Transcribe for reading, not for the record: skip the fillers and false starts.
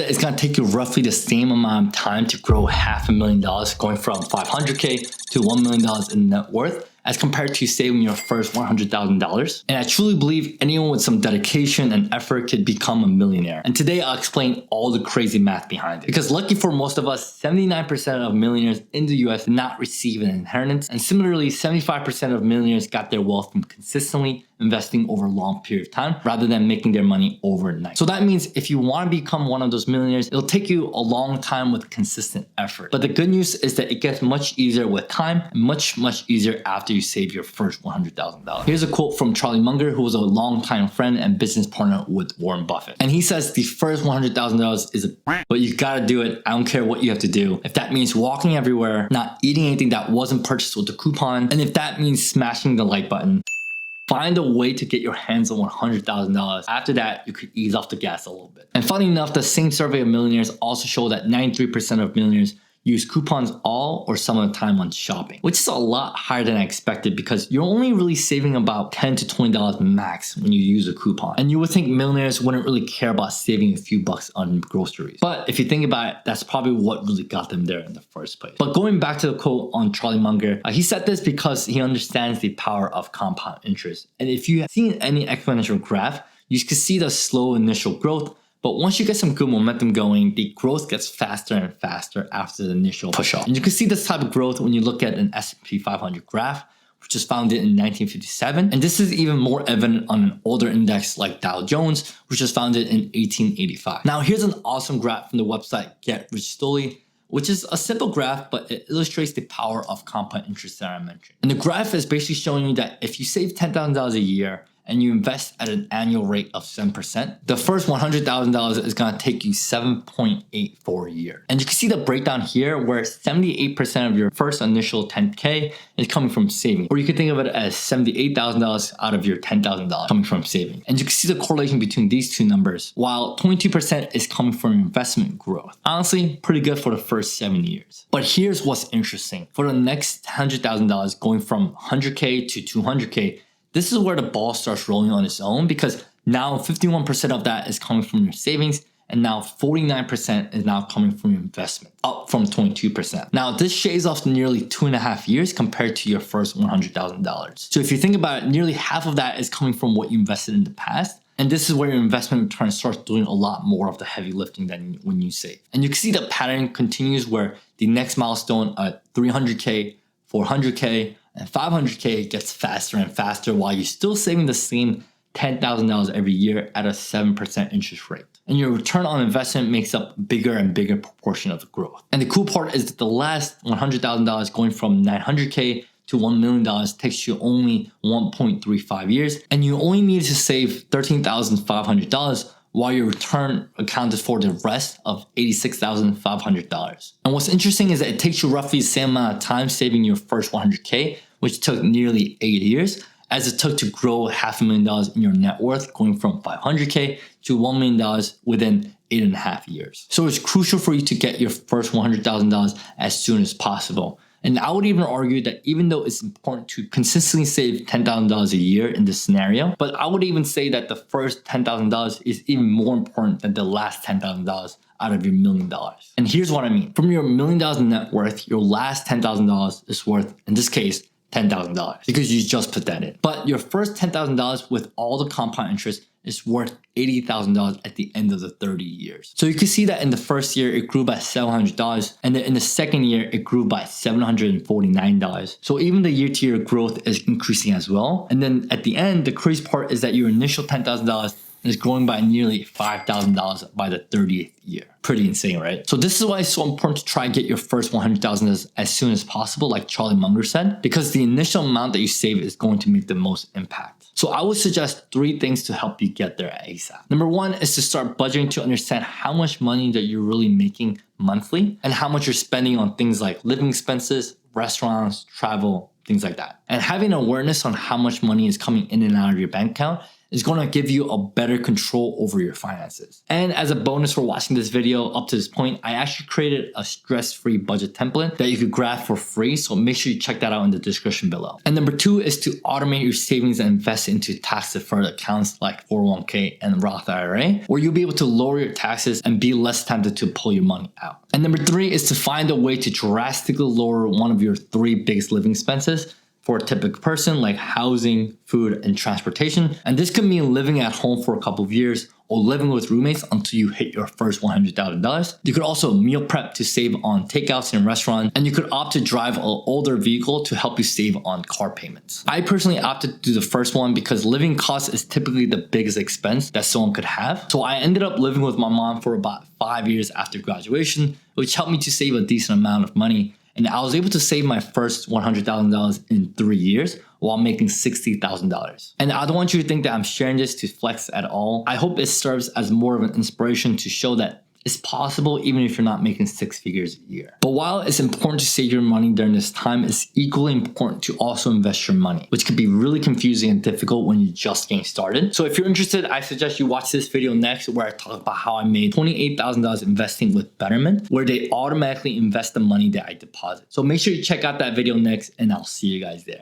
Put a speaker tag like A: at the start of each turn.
A: that it's going to take you roughly the same amount of time to grow $500,000 going from $500K to $1 million in net worth as compared to saving your first $100,000. And I truly believe anyone with some dedication and effort could become a millionaire. And today I'll explain all the crazy math behind it. Because lucky for most of us, 79% of millionaires in the US did not receive an inheritance. And similarly, 75% of millionaires got their wealth from consistently investing over a long period of time rather than making their money overnight. So that means if you want to become one of those millionaires, it'll take you a long time with consistent effort. But the good news is that it gets much easier with time and much easier after you save your first $100,000. Here's a quote from Charlie Munger, who was a longtime friend and business partner with Warren Buffett. And he says the first $100,000 is a but you gotta do it. I don't care what you have to do. If that means walking everywhere, not eating anything that wasn't purchased with the coupon, and if that means smashing the like button, find a way to get your hands on $100,000. After that, you could ease off the gas a little bit. And funny enough, the same survey of millionaires also show that 93% of millionaires use coupons all or some of the time on shopping, which is a lot higher than I expected because you're only really saving about $10 to $20 max when you use a coupon. And you would think millionaires wouldn't really care about saving a few bucks on groceries. But if you think about it, that's probably what really got them there in the first place. But going back to the quote on Charlie Munger, he said this because he understands the power of compound interest. And if you have seen any exponential graph, you can see the slow initial growth. But once you get some good momentum going, the growth gets faster and faster after the initial push off. And you can see this type of growth when you look at an S&P 500 graph, which was founded in 1957. And this is even more evident on an older index like Dow Jones, which was founded in 1885. Now, here's an awesome graph from the website Get Rich Slowly, which is a simple graph, but it illustrates the power of compound interest that I mentioned. And the graph is basically showing you that if you save $10,000 a year, and you invest at an annual rate of 7%, the first $100,000 is gonna take you 7.8 for a year. And you can see the breakdown here where 78% of your first initial 10K is coming from saving. Or you can think of it as $78,000 out of your $10,000 coming from saving. And you can see the correlation between these two numbers, while 22% is coming from investment growth. Honestly, pretty good for the first 7 years. But here's what's interesting. For the next $100,000 going from 100K to 200K, this is where the ball starts rolling on its own because now 51% of that is coming from your savings and now 49% is now coming from your investment, up from 22%. Now this shaves off nearly 2.5 years compared to your first $100,000. So if you think about it, nearly half of that is coming from what you invested in the past. And this is where your investment return starts doing a lot more of the heavy lifting than when you save. And you can see the pattern continues where the next milestone at 300K, 400K, and 500K gets faster and faster while you're still saving the same $10,000 every year at a 7% interest rate. And your return on investment makes up bigger and bigger proportion of the growth. And the cool part is that the last $100,000 going from 900K to $1 million takes you only 1.35 years. And you only need to save $13,500 while your return accounted for the rest of $86,500. And what's interesting is that it takes you roughly the same amount of time saving your first 100K, which took nearly 8 years, as it took to grow $500,000 in your net worth going from 500K to $1 million within 8.5 years. So it's crucial for you to get your first $100,000 as soon as possible. And I would even argue that even though it's important to consistently save $10,000 a year in this scenario, but I would even say that the first $10,000 is even more important than the last $10,000 out of your $1 million. And here's what I mean. From your $1 million in net worth, your last $10,000 is worth, in this case, $10,000 because you just put that in. But your first $10,000 with all the compound interest is worth $80,000 at the end of the 30 years. So you can see that in the first year, it grew by $700. And then in the second year, it grew by $749. So even the year-to-year growth is increasing as well. And then at the end, the crazy part is that your initial $10,000 is growing by nearly $5,000 by the 30th year. Pretty insane, right? So this is why it's so important to try and get your first $100,000 as soon as possible, like Charlie Munger said, because the initial amount that you save is going to make the most impact. So I would suggest 3 things to help you get there ASAP. Number 1 is to start budgeting to understand how much money that you're really making monthly and how much you're spending on things like living expenses, restaurants, travel, things like that. And having awareness on how much money is coming in and out of your bank account is going to give you a better control over your finances. And as a bonus for watching this video up to this point, I actually created a stress-free budget template that you could grab for free. So make sure you check that out in the description below. And number 2 is to automate your savings and invest into tax-deferred accounts like 401k and Roth IRA, where you'll be able to lower your taxes and be less tempted to pull your money out. And number 3 is to find a way to drastically lower one of your 3 biggest living expenses for a typical person, like housing, food, and transportation. And this could mean living at home for a couple of years or living with roommates until you hit your first $100,000. You could also meal prep to save on takeouts in restaurants, and you could opt to drive an older vehicle to help you save on car payments. I personally opted to do the first one because living costs is typically the biggest expense that someone could have. So I ended up living with my mom for about 5 years after graduation, which helped me to save a decent amount of money. And I was able to save my first $100,000 in 3 years while making $60,000. And I don't want you to think that I'm sharing this to flex at all. I hope it serves as more of an inspiration to show that it's possible even if you're not making 6 figures a year. But while it's important to save your money during this time, it's equally important to also invest your money, which can be really confusing and difficult when you're just getting started. So if you're interested, I suggest you watch this video next where I talk about how I made $28,000 investing with Betterment, where they automatically invest the money that I deposit. So make sure you check out that video next, and I'll see you guys there.